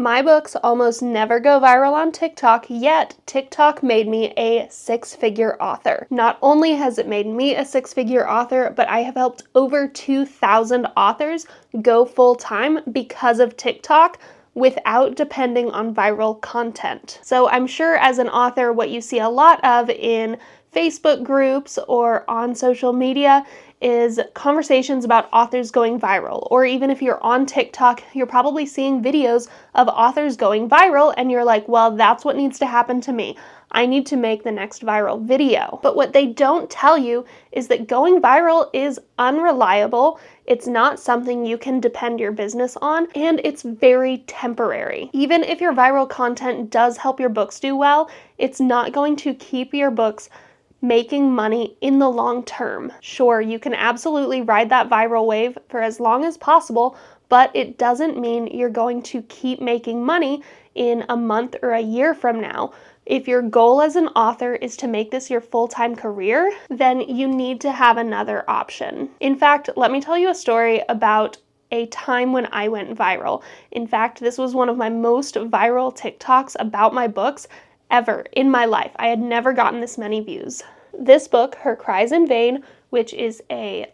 My books almost never go viral on TikTok, yet TikTok made me a six-figure author. Not only has it made me a six-figure author, but I have helped over 2,000 authors go full-time because of TikTok without depending on viral content. So I'm sure as an author, what you see a lot of in Facebook groups or on social media is conversations about authors going viral. Or even if you're on TikTok, you're probably seeing videos of authors going viral and you're like, well, that's what needs to happen to me. I need to make the next viral video. But what they don't tell you is that going viral is unreliable. It's not something you can depend your business on, and it's very temporary. Even if your viral content does help your books do well, it's not going to keep your books making money in the long term. Sure, you can absolutely ride that viral wave for as long as possible, but it doesn't mean you're going to keep making money in a month or a year from now. If your goal as an author is to make this your full-time career, then you need to have another option. In fact, let me tell you a story about a time when I went viral. In fact, this was one of my most viral TikToks about my books ever in my life. I had never gotten this many views. This book, Her Cries in Vain, which is a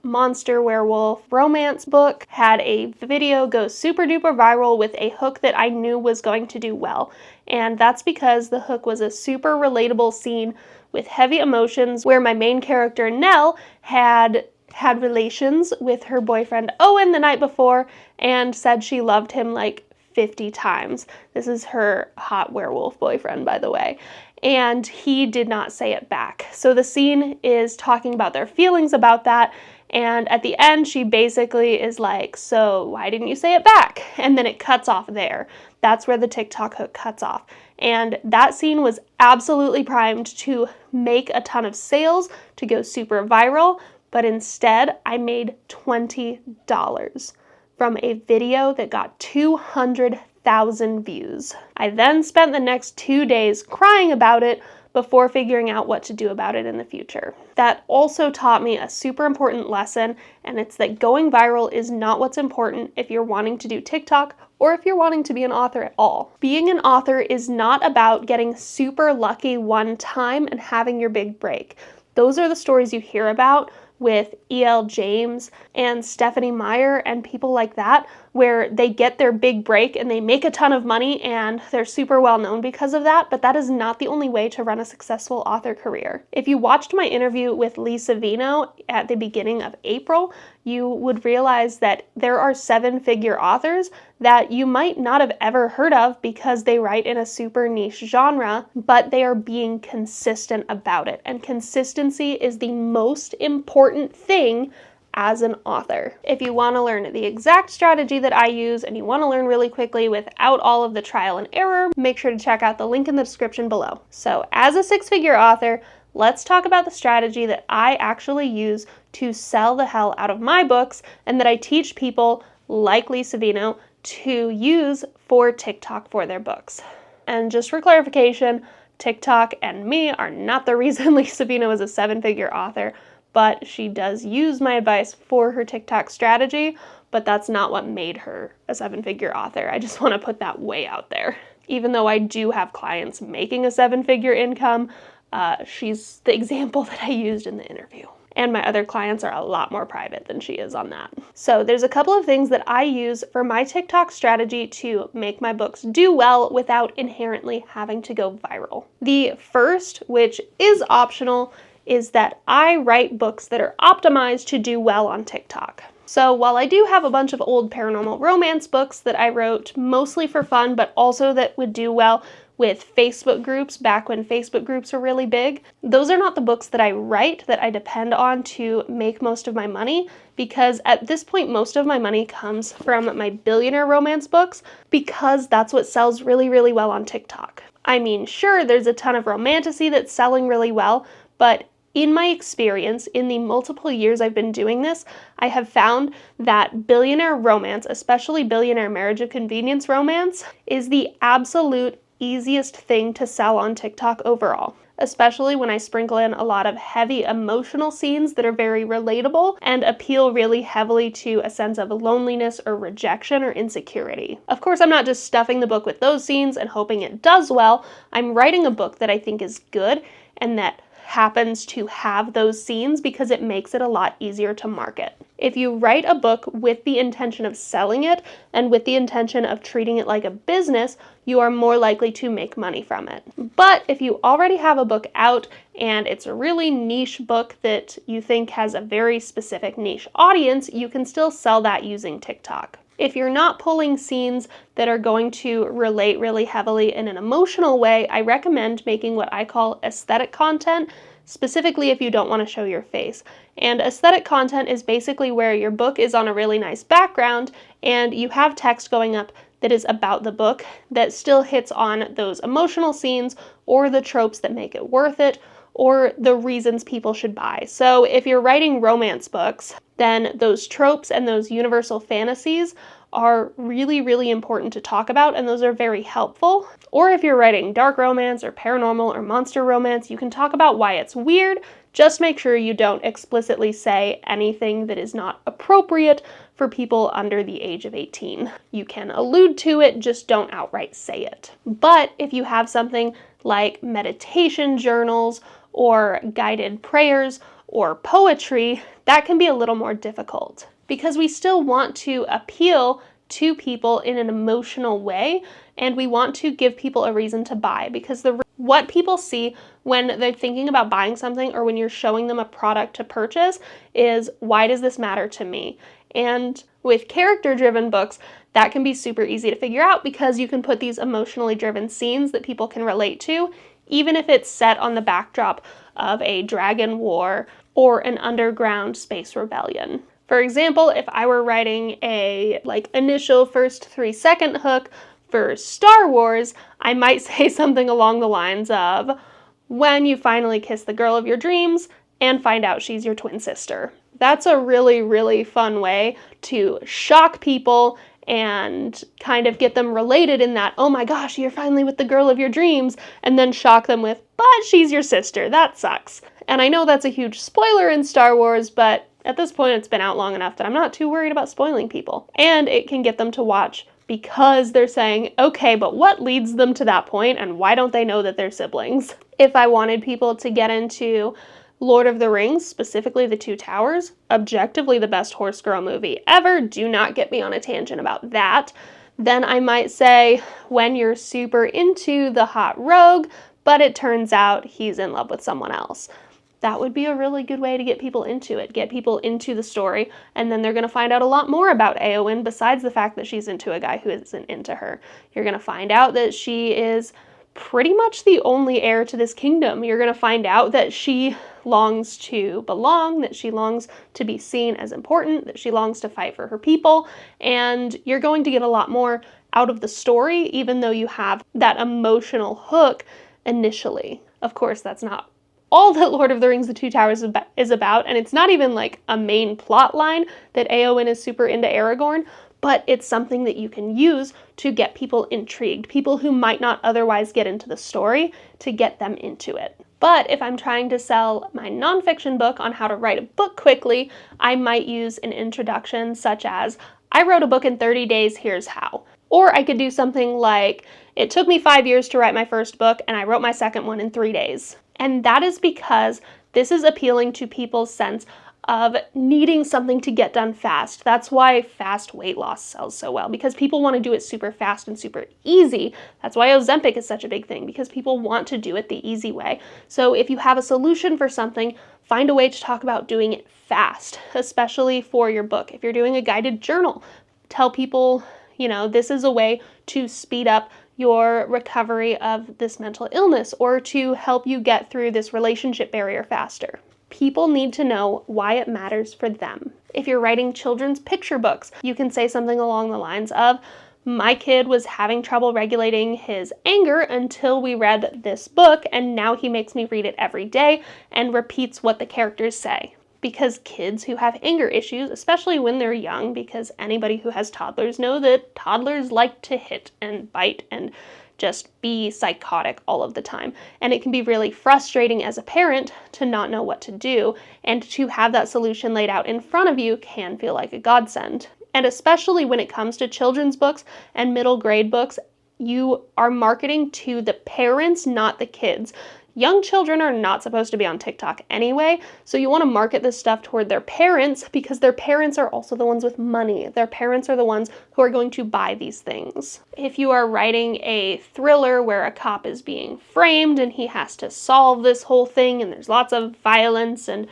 monster werewolf romance book, had a video go super duper viral with a hook that I knew was going to do well. And that's because the hook was a super relatable scene with heavy emotions where my main character, Nell, had relations with her boyfriend Owen the night before and said she loved him 50 times. This is her hot werewolf boyfriend, by the way. And he did not say it back. So the scene is talking about their feelings about that. And at the end, she basically is like, so why didn't you say it back? And then it cuts off there. That's where the TikTok hook cuts off. And that scene was absolutely primed to make a ton of sales, to go super viral. But instead, I made $20 from a video that got 200,000 views. I then spent the next 2 days crying about it before figuring out what to do about it in the future. That also taught me a super important lesson, and it's that going viral is not what's important if you're wanting to do TikTok or if you're wanting to be an author at all. Being an author is not about getting super lucky one time and having your big break. Those are the stories you hear about with E.L. James and Stephanie Meyer and people like that, where they get their big break and they make a ton of money and they're super well known because of that, but that is not the only way to run a successful author career. If you watched my interview with Lee Savino at the beginning of April, you would realize that there are seven-figure authors that you might not have ever heard of because they write in a super niche genre, but they are being consistent about it. And consistency is the most important thing as an author. If you want to learn the exact strategy that I use and you want to learn really quickly without all of the trial and error, make sure to check out the link in the description below. So as a six-figure author, let's talk about the strategy that I actually use to sell the hell out of my books and that I teach people like Lee Savino to use for TikTok for their books. And just for clarification, TikTok and me are not the reason Lee Savino is a seven-figure author, but she does use my advice for her TikTok strategy, but that's not what made her a seven-figure author. I just want to put that way out there. Even though I do have clients making a seven-figure income, she's the example that I used in the interview. And my other clients are a lot more private than she is on that. So there's a couple of things that I use for my TikTok strategy to make my books do well without inherently having to go viral. The first, which is optional, is that I write books that are optimized to do well on TikTok. So while I do have a bunch of old paranormal romance books that I wrote mostly for fun, but also that would do well with Facebook groups back when Facebook groups were really big, those are not the books that I write that I depend on to make most of my money, because at this point most of my money comes from my billionaire romance books because that's what sells really, really well on TikTok. I mean, sure, there's a ton of romantasy that's selling really well, but in my experience, in the multiple years I've been doing this, I have found that billionaire romance, especially billionaire marriage of convenience romance, is the absolute easiest thing to sell on TikTok overall. especially when I sprinkle in a lot of heavy emotional scenes that are very relatable and appeal really heavily to a sense of loneliness or rejection or insecurity. Of course, I'm not just stuffing the book with those scenes and hoping it does well. I'm writing a book that I think is good and that happens to have those scenes because it makes it a lot easier to market. If you write a book with the intention of selling it and with the intention of treating it like a business, you are more likely to make money from it. But if you already have a book out and it's a really niche book that you think has a very specific niche audience, you can still sell that using TikTok. If you're not pulling scenes that are going to relate really heavily in an emotional way, I recommend making what I call aesthetic content, specifically if you don't want to show your face. And aesthetic content is basically where your book is on a really nice background and you have text going up that is about the book that still hits on those emotional scenes or the tropes that make it worth it or the reasons people should buy. So if you're writing romance books, then those tropes and those universal fantasies are really, really important to talk about, and those are very helpful. Or if you're writing dark romance or paranormal or monster romance, you can talk about why it's weird. Just make sure you don't explicitly say anything that is not appropriate for people under the age of 18. You can allude to it, just don't outright say it. But if you have something like meditation journals or guided prayers or poetry, that can be a little more difficult because we still want to appeal to people in an emotional way and we want to give people a reason to buy because what people see when they're thinking about buying something or when you're showing them a product to purchase is, why does this matter to me? And with character-driven books, that can be super easy to figure out because you can put these emotionally driven scenes that people can relate to, even if it's set on the backdrop of a dragon war or an underground space rebellion. For example, if I were writing a initial first 3-second hook for Star Wars, I might say something along the lines of, when you finally kiss the girl of your dreams and find out she's your twin sister. That's a really, really fun way to shock people and kind of get them related in that, oh my gosh, you're finally with the girl of your dreams, and then shock them with, but she's your sister, that sucks. And I know that's a huge spoiler in Star Wars, but at this point it's been out long enough that I'm not too worried about spoiling people. And it can get them to watch because they're saying, okay, but what leads them to that point and why don't they know that they're siblings? If I wanted people to get into Lord of the Rings, specifically The Two Towers, objectively the best horse girl movie ever, do not get me on a tangent about that, then I might say, when you're super into the hot rogue, but it turns out he's in love with someone else. That would be a really good way to get people into it, get people into the story, and then they're going to find out a lot more about Éowyn besides the fact that she's into a guy who isn't into her. You're going to find out that she is pretty much the only heir to this kingdom. You're going to find out that she longs to belong, that she longs to be seen as important, that she longs to fight for her people, and you're going to get a lot more out of the story, even though you have that emotional hook initially. Of course, that's not all that Lord of the Rings The Two Towers is about, and it's not even like a main plot line that Éowyn is super into Aragorn, but it's something that you can use to get people intrigued, people who might not otherwise get into the story, to get them into it. But if I'm trying to sell my nonfiction book on how to write a book quickly, I might use an introduction such as, I wrote a book in 30 days, here's how. Or I could do something like, it took me 5 years to write my first book and I wrote my second one in 3 days. And that is because this is appealing to people's sense of needing something to get done fast. That's why fast weight loss sells so well, because people want to do it super fast and super easy. That's why Ozempic is such a big thing, because people want to do it the easy way. So if you have a solution for something, find a way to talk about doing it fast, especially for your book. If you're doing a guided journal, tell people, this is a way to speed up your recovery of this mental illness or to help you get through this relationship barrier faster. People need to know why it matters for them. If you're writing children's picture books, you can say something along the lines of, my kid was having trouble regulating his anger until we read this book, and now he makes me read it every day and repeats what the characters say. because kids who have anger issues, especially when they're young, because anybody who has toddlers know that toddlers like to hit and bite and just be psychotic all of the time. And it can be really frustrating as a parent to not know what to do, and to have that solution laid out in front of you can feel like a godsend. And especially when it comes to children's books and middle grade books, you are marketing to the parents, not the kids. Young children are not supposed to be on TikTok anyway, so you want to market this stuff toward their parents, because their parents are also the ones with money. Their parents are the ones who are going to buy these things. If you are writing a thriller where a cop is being framed and he has to solve this whole thing and there's lots of violence and,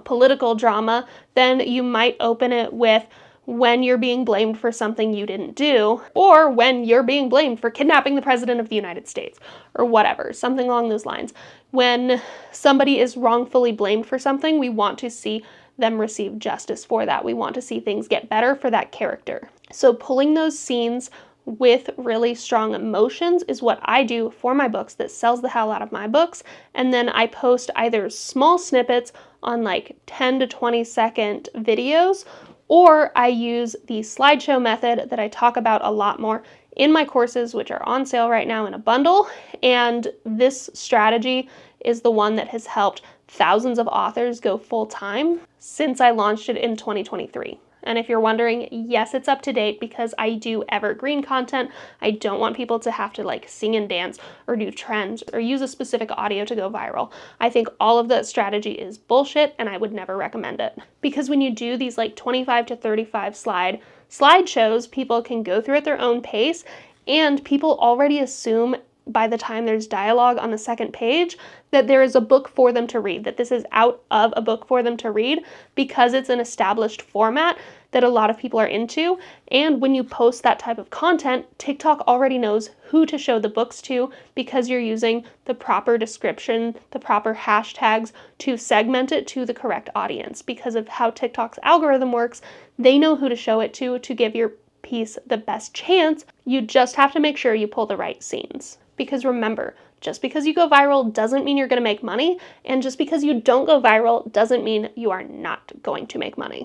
political drama, then you might open it with when you're being blamed for something you didn't do, or when you're being blamed for kidnapping the President of the United States, or whatever, something along those lines. When somebody is wrongfully blamed for something, we want to see them receive justice for that. We want to see things get better for that character. So pulling those scenes with really strong emotions is what I do for my books that sells the hell out of my books. And then I post either small snippets on like 10 to 20-second videos, or I use the slideshow method that I talk about a lot more in my courses, which are on sale right now in a bundle. And this strategy is the one that has helped thousands of authors go full-time since I launched it in 2023. And if you're wondering, yes, it's up to date because I do evergreen content. I don't want people to have to sing and dance or do trends or use a specific audio to go viral. I think all of that strategy is bullshit, and I would never recommend it. Because when you do these 25 to 35 slideshows, people can go through at their own pace, and people already assume by the time there's dialogue on the second page that there is a book for them to read, that this is out of a book for them to read, because it's an established format that a lot of people are into. And when you post that type of content, TikTok already knows who to show the books to, because you're using the proper description, the proper hashtags to segment it to the correct audience. Because of how TikTok's algorithm works, they know who to show it to give your piece the best chance. You just have to make sure you pull the right scenes. Because remember, just because you go viral doesn't mean you're going to make money, and just because you don't go viral doesn't mean you are not going to make money.